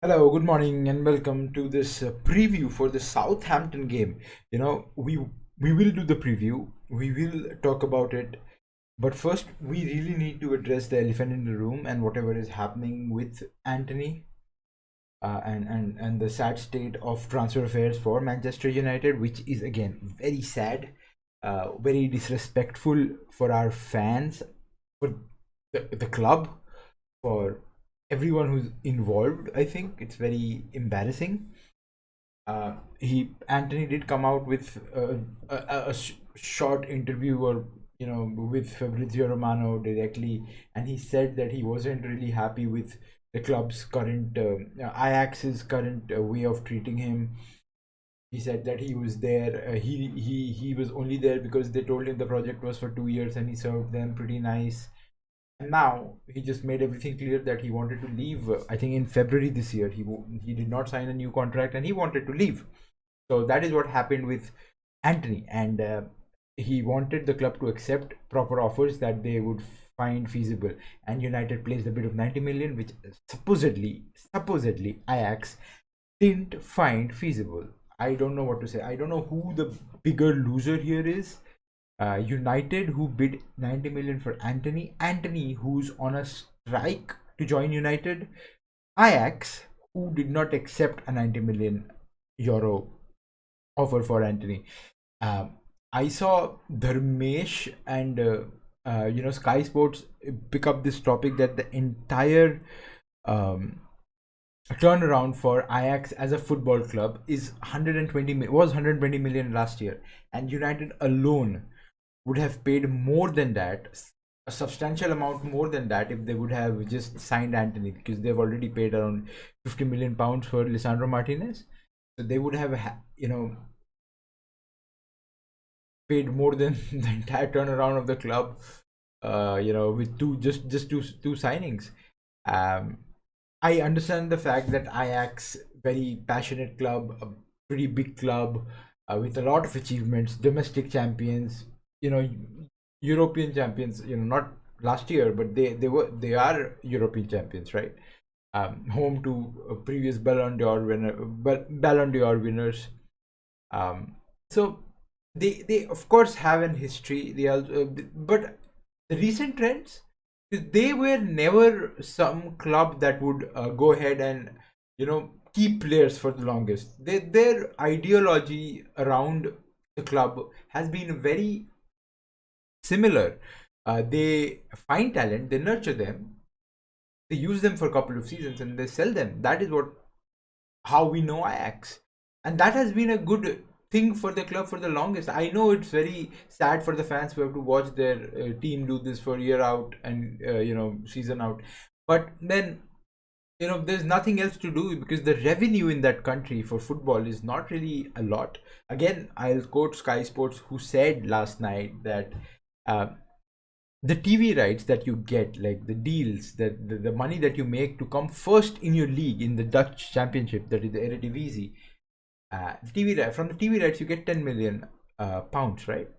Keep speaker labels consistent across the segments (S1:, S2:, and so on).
S1: Hello, good morning, and welcome to this preview for the Southampton game. We will do the preview. We will talk about it, but first we really need to address the elephant in the room and whatever is happening with Anthony, and the sad state of transfer affairs for Manchester United, which is again very sad, very disrespectful for our fans, for the club, for everyone who's involved. I think it's very embarrassing. He Anthony did come out with a short interview, or with Fabrizio Romano directly, and he said that he wasn't really happy with the club's current Ajax's current way of treating him. He said that he was there. He was only there because they told him the project was for 2 years, and he served them pretty nice. And now he just made everything clear that he wanted to leave. I think in February this year, he did not sign a new contract, and he wanted to leave. So that is what happened with Anthony, and he wanted the club to accept proper offers that they would find feasible. And United placed a bid of 90 million, which supposedly Ajax didn't find feasible. I don't know what to say. I don't know who the bigger loser here is. United, who bid 90 million for Anthony, who's on a strike to join United, Ajax, who did not accept a 90 million euro offer for Anthony. I saw Dharmesh and Sky Sports pick up this topic that the entire um, turnaround for Ajax as a football club is 120 million last year, and United alone would have paid more than that, a substantial amount more than that, if they would have just signed Anthony, because they've already paid around 50 million pounds for Lisandro Martinez. So they would have paid more than the entire turnaround of the club, with two signings. um I understand the fact that Ajax, very passionate club, a pretty big club, with a lot of achievements, domestic champions, you know, European champions. Not last year, but they are European champions, right? Home to previous Ballon d'Or winners. So they of course have an history. They also, but the recent trends, they were never some club that would go ahead and keep players for the longest. Their ideology around the club has been very similar. They find talent, they nurture them, they use them for a couple of seasons, and they sell them. That is what how we know Ajax, and that has been a good thing for the club for the longest. I know it's very sad for the fans who have to watch their team do this for year out and season out, but then there's nothing else to do, because the revenue in that country for football is not really a lot. Again, I'll quote Sky Sports, who said last night that uh, the TV rights that you get, like the deals, that the money that you make to come first in your league in the Dutch Championship, that is the Eredivisie, from the TV rights you get 10 million pounds, right?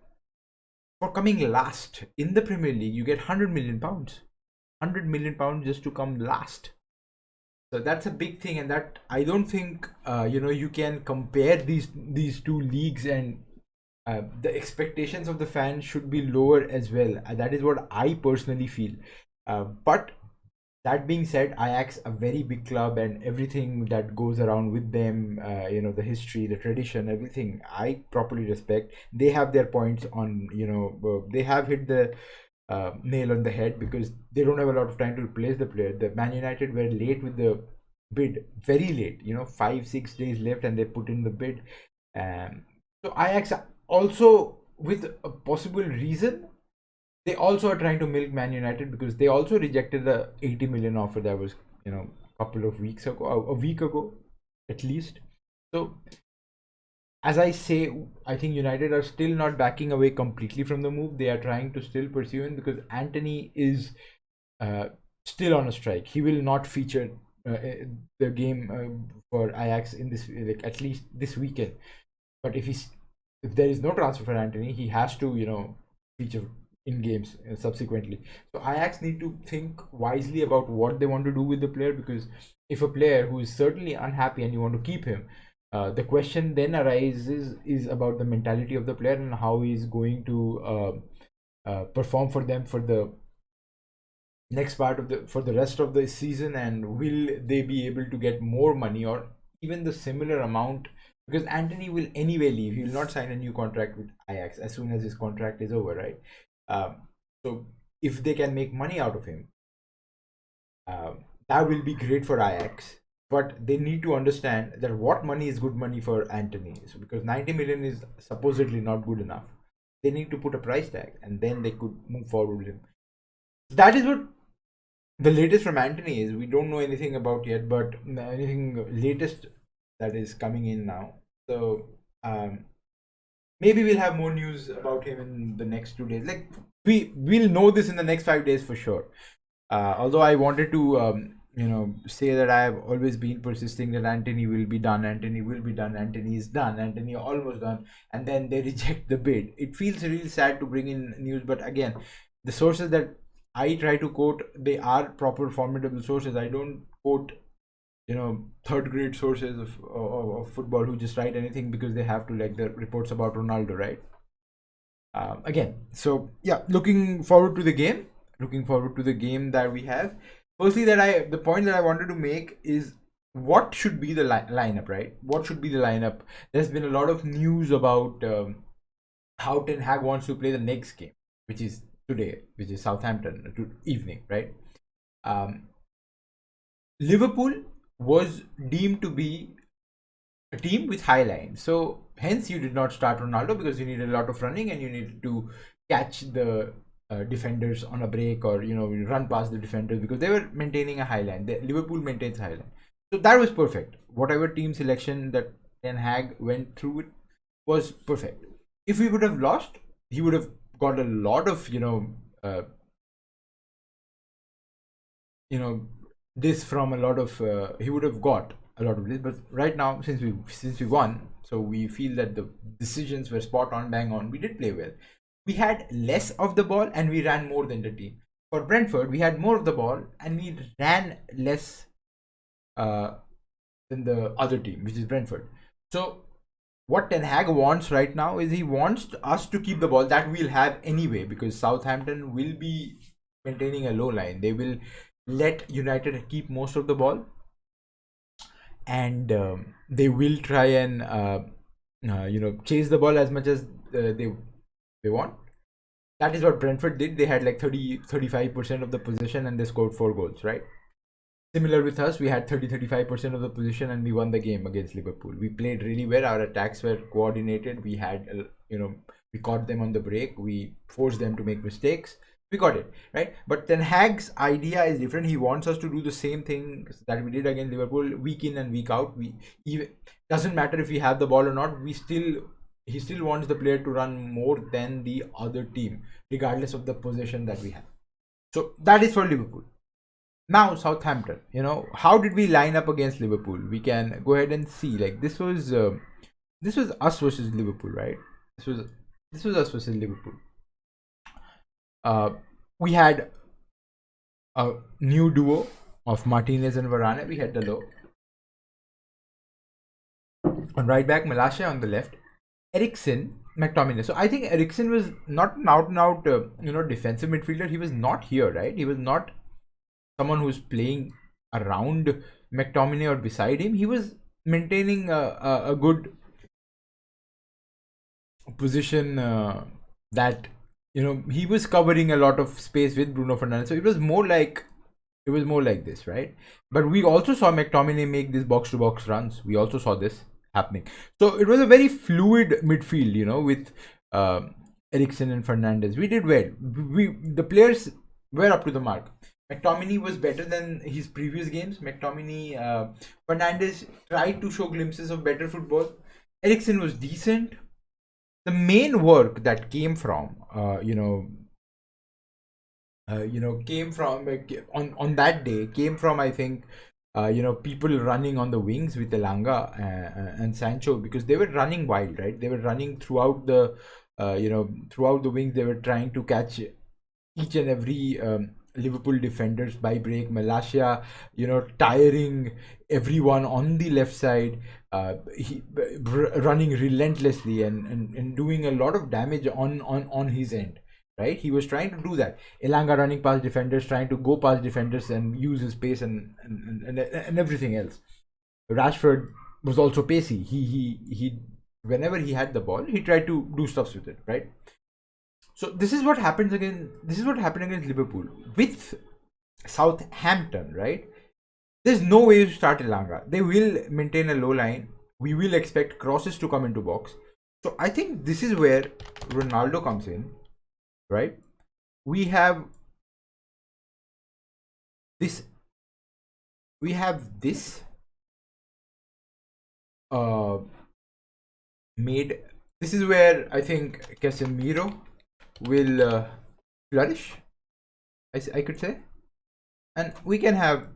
S1: For coming last in the Premier League, you get 100 million pounds. 100 million pounds just to come last. So that's a big thing, and that I don't think you can compare these two leagues, and the expectations of the fans should be lower as well. That is what I personally feel. But that being said, Ajax, a very big club, and everything that goes around with them, the history, the tradition, everything, I properly respect. They have their points on, they have hit the nail on the head, because they don't have a lot of time to replace the player. The Man United were late with the bid, very late, 5-6 days left, and they put in the bid. So Ajax also, with a possible reason, they also are trying to milk Man United, because they also rejected the 80 million offer that was, a couple of weeks ago, a week ago at least. So as I say, I think United are still not backing away completely from the move. They are trying to still pursue him, because Anthony is uh, still on a strike. He will not feature the game for Ajax in this, like, at least this weekend. But if there is no transfer for Anthony, he has to feature in games subsequently. So Ajax need to think wisely about what they want to do with the player, because if a player who is certainly unhappy and you want to keep him, the question then arises is about the mentality of the player and how he's going to perform for them for the next part of the for the rest of the season, and will they be able to get more money or even the similar amount, because Anthony will anyway leave. He will not sign a new contract with Ajax as soon as his contract is over, right? So if they can make money out of him, that will be great for Ajax. But they need to understand that what money is good money for Anthony. So because 90 million is supposedly not good enough, they need to put a price tag, and then they could move forward with him. That is what the latest from Anthony is. We don't know anything about yet, but anything latest that is coming in now. So maybe we'll have more news about him in the next 2 days. Like we'll know this in the next 5 days for sure. Although I wanted to say that I have always been persisting that Anthony will be done, Anthony will be done, Anthony is done, Anthony almost done, and then they reject the bid. It feels really sad to bring in news, but again, the sources that I try to quote, they are proper formidable sources. I don't quote third grade sources of football who just write anything because they have to, like the reports about Ronaldo, right? Again, so yeah, looking forward to the game that we have. Firstly, the point that I wanted to make is what should be the lineup, right? What should be the lineup? There's been a lot of news about how Ten Hag wants to play the next game, which is today, which is Southampton evening, right? Liverpool was deemed to be a team with high line, so hence you did not start Ronaldo, because you needed a lot of running and you needed to catch the defenders on a break, or run past the defenders, because they were maintaining a high line. Liverpool maintains high line, so that was perfect. Whatever team selection that Ten Hag went through it was perfect. If we would have lost, he would have got a lot of this from a lot of he would have got a lot of this. But right now, since we won, so we feel that the decisions were spot on, bang on. We did play well. We had less of the ball and we ran more than the team. For Brentford, we had more of the ball and we ran less than the other team, which is Brentford. So what Ten Hag wants right now is he wants us to keep the ball. That we'll have anyway, because Southampton will be maintaining a low line. They will let United keep most of the ball, and they will try and chase the ball as much as they want. That is what Brentford did. They had like 35% of the possession and they scored 4 goals, right? Similar with us, we had 35% of the position and we won the game against Liverpool. We played really well. Our attacks were coordinated. We had, we caught them on the break. We forced them to make mistakes. We got it, right? But Ten Hag's idea is different. He wants us to do the same thing that we did against Liverpool, week in and week out. Doesn't matter if we have the ball or not. He still wants the player to run more than the other team, regardless of the possession that we have. So that is for Liverpool. Now Southampton, how did we line up against Liverpool? We can go ahead and see. Like this was us versus Liverpool, right? This was us versus Liverpool. We had a new duo of Martinez and Varane. We had Dalot on right back, Malaysia on the left, Eriksen, McTominay. So I think Eriksen was not an out and out defensive midfielder. He was not here, right? He was not someone who's playing around McTominay or beside him. He was maintaining a good position that he was covering a lot of space with Bruno Fernandes. So it was more like this, right? But we also saw McTominay make these box to box runs. We also saw this happening. So it was a very fluid midfield, with Eriksen and Fernandes. We did well. The players were up to the mark. McTominay was better than his previous games. Fernandes tried to show glimpses of better football. Eriksen was decent. The main work that came from, came from on that day, came from, I think, people running on the wings with Elanga and Sancho, because they were running wild, right? They were running throughout the throughout the wings they were trying to catch each and every Liverpool defenders by break. Malacia, tiring everyone on the left side, running relentlessly and doing a lot of damage on his end. Right, he was trying to do that. Elanga running past defenders, trying to go past defenders and use his pace and everything else. Rashford was also pacey. He whenever he had the ball, he tried to do stuff with it. Right. So this is what happens again. This is what happened against Liverpool with Southampton, right? There's no way to start Elanga. They will maintain a low line. We will expect crosses to come into box. So I think this is where Ronaldo comes in, right? We have this. We have this made. This is where I think Casemiro will flourish, I could say, and we can have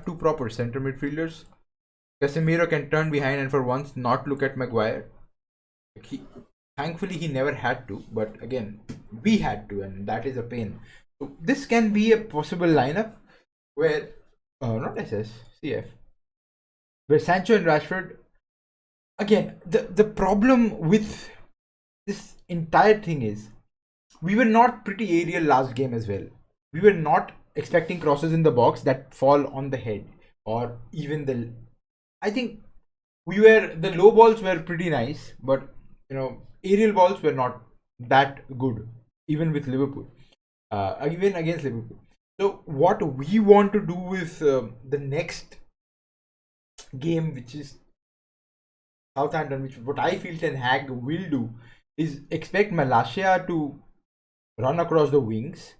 S1: two proper center midfielders. Casemiro can turn behind and for once not look at Maguire. Thankfully he never had to, but again we had to, and that is a pain. So this can be a possible lineup where not CF, where Sancho and Rashford. Again, the problem with this entire thing is we were not pretty aerial last game as well. We were not expecting crosses in the box that fall on the head, or even I think the low balls were pretty nice, but aerial balls were not that good, even with Liverpool, even against Liverpool. So what we want to do with the next game, which is Southampton, which what I feel Ten Hag will do, is expect Malacia to run across the wings,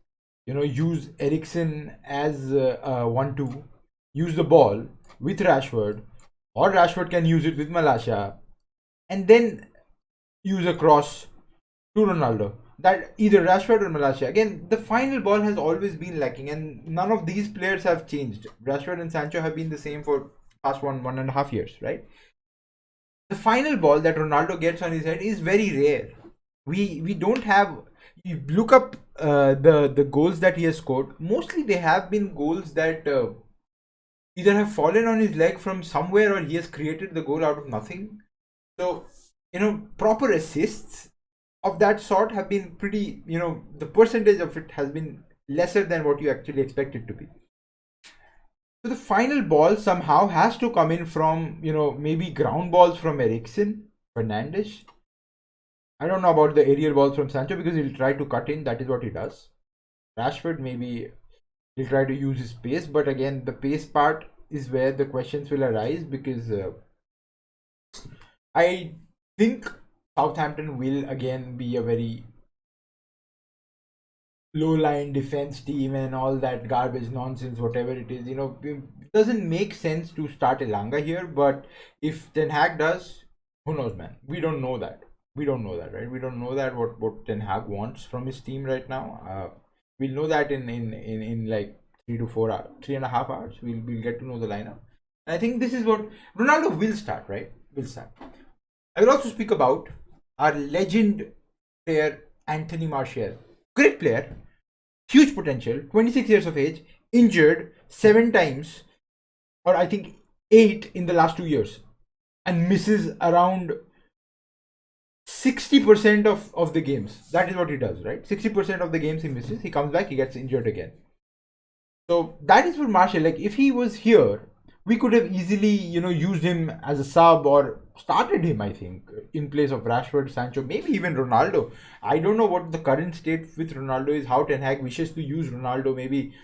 S1: use Eriksen as 1-2, use the ball with Rashford, or Rashford can use it with Malacia, and then use a cross to Ronaldo. That either Rashford or Malacia. Again, the final ball has always been lacking, and none of these players have changed. Rashford and Sancho have been the same for past 1.5 years, right? The final ball that Ronaldo gets on his head is very rare. We don't have. You look up the goals that he has scored. Mostly they have been goals that either have fallen on his leg from somewhere, or he has created the goal out of nothing. So proper assists of that sort have been pretty. The percentage of it has been lesser than what you actually expect it to be. So the final ball somehow has to come in from, maybe ground balls from Eriksen, Fernandes. I don't know about the aerial balls from Sancho because he'll try to cut in. That is what he does. Rashford, maybe he'll try to use his pace. But again, the pace part is where the questions will arise, because I think Southampton will again be a very low line defense team and all that garbage nonsense, whatever it is. It doesn't make sense to start Elanga here, but if Ten Hag does, who knows, man? We don't know that. Right? We don't know that what Ten Hag wants from his team right now. We'll know that in like 3 to 4 hours, 3.5 hours. We'll get to know the lineup. And I think this is what Ronaldo will start, right? Will start. I will also speak about our legend player Anthony Martial. Great player, huge potential, 26 years of age, injured 7 times, or I think 8 in the last 2 years, and misses around 60% of the games. That is what he does, right? 60% of the games he misses, he comes back, he gets injured again. So that is for Martial. Like, if he was here, we could have easily, used him as a sub or started him, I think, in place of Rashford, Sancho, maybe even Ronaldo. I don't know what the current state with Ronaldo is, how Ten Hag wishes to use Ronaldo, maybe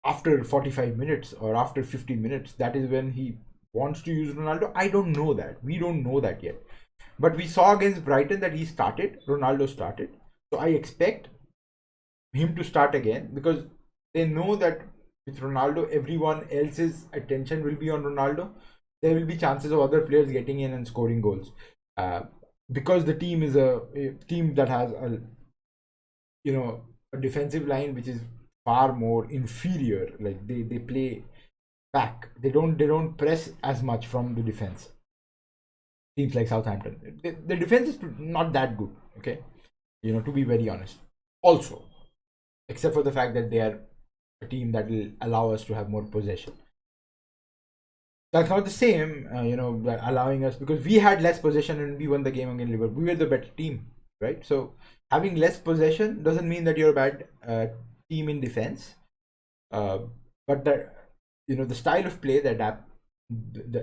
S1: after 45 minutes or after 50 minutes. That is when he wants to use Ronaldo. I don't know that. We don't know that yet. But we saw against Brighton that Ronaldo started. So I expect him to start again, because they know that with Ronaldo, everyone else's attention will be on Ronaldo. There will be chances of other players getting in and scoring goals, because the team is a team that has a defensive line which is far more inferior. Like they play back. They don't press as much from the defense. teams like Southampton. The defense is not that good. Okay, to be very honest. Also, except for the fact that they are a team that will allow us to have more possession. That's not the same, allowing us, because we had less possession and we won the game against Liverpool. We were the better team, right? So having less possession doesn't mean that you're a bad team in defense. But the style of play, the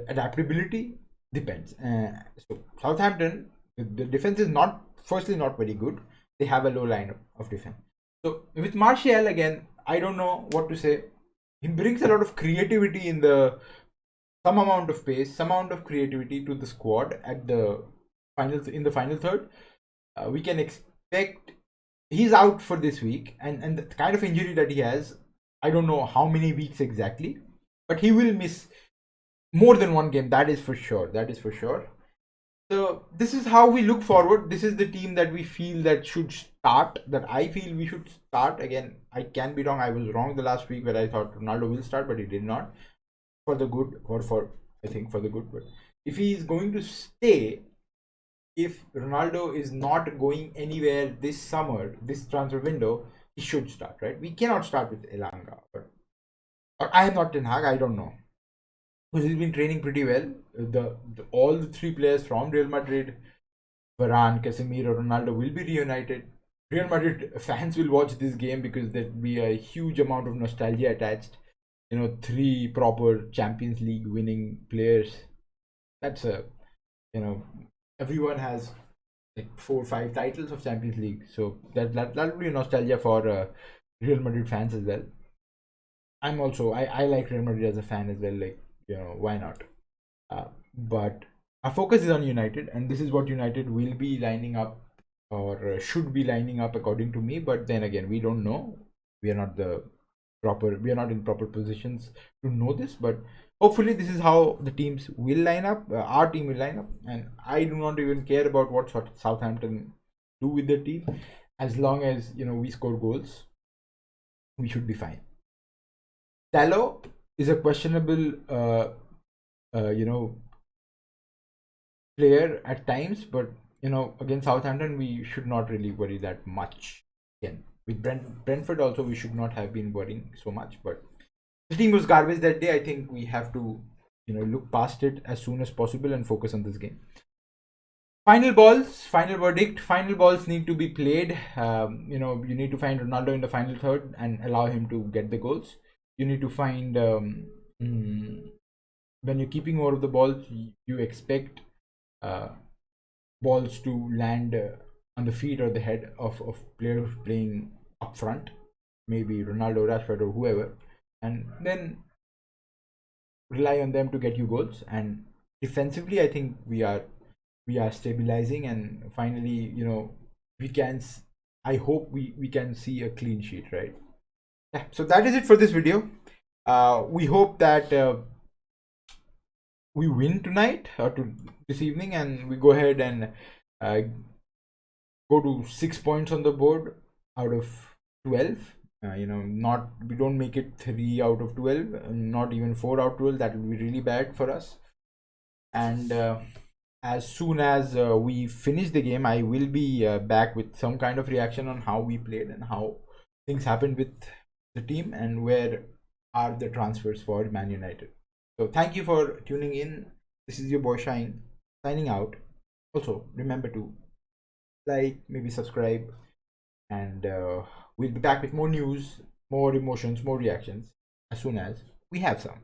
S1: adaptability depends. So Southampton, the defense is not very good. They have a low line of defense. So with Martial again, I don't know what to say. He brings a lot of creativity some amount of pace, some amount of creativity to the squad at the final third. We can expect he's out for this week, and the kind of injury that he has, I don't know how many weeks exactly, but he will miss more than one game. That is for sure. So this is how we look forward. This is the team that we feel that should start. That I feel we should start. Again, I can be wrong. I was wrong the last week where I thought Ronaldo will start, but he did not. For the good, or I think for the good. But if he is going to stay, if Ronaldo is not going anywhere this summer, this transfer window, he should start, right? We cannot start with Elanga. Or I am not Ten Hag. I don't know. Because he's been training pretty well. All the three players from Real Madrid, Varane, Casemiro, Ronaldo, will be reunited. Real Madrid fans will watch this game because there'll be a huge amount of nostalgia attached. Three proper Champions League winning players. That's everyone has like 4 or 5 titles of Champions League. So that'll be a nostalgia for Real Madrid fans as well. I'm also I like Real Madrid as a fan as well. Like, why not? But our focus is on United, and this is what United will be lining up, or should be lining up according to me. But then again, we don't know. We are not in proper positions to know this, but hopefully this is how the teams will line up. Our team will line up, and I do not even care about what Southampton do with the team. As long as we score goals, we should be fine. Tallo is a questionable player at times, but against Southampton we should not really worry that much. Again, with Brentford also we should not have been worrying so much, but the team was garbage that day. I think we have to look past it as soon as possible and focus on this game. Final balls, final verdict. Final balls need to be played. You need to find Ronaldo in the final third and allow him to get the goals. You need to find when you're keeping more of the balls, you expect balls to land on the feet or the head of players playing up front, maybe Ronaldo, Rashford, or whoever, and then rely on them to get you goals. And defensively, I think we are stabilizing, and finally, we can. I hope we can see a clean sheet, right? Yeah. So that is it for this video. We hope that we win tonight or this evening, and we go ahead and go to 6 points on the board out of 12. We don't make it 3 out of 12, not even 4 out of 12. That would be really bad for us. And as soon as we finish the game, I will be back with some kind of reaction on how we played and how things happened with the team and where are the transfers for Man United. So thank you for tuning in. This is your boy Shine signing out. Also, remember to like, maybe subscribe, and we'll be back with more news, more emotions, more reactions as soon as we have some.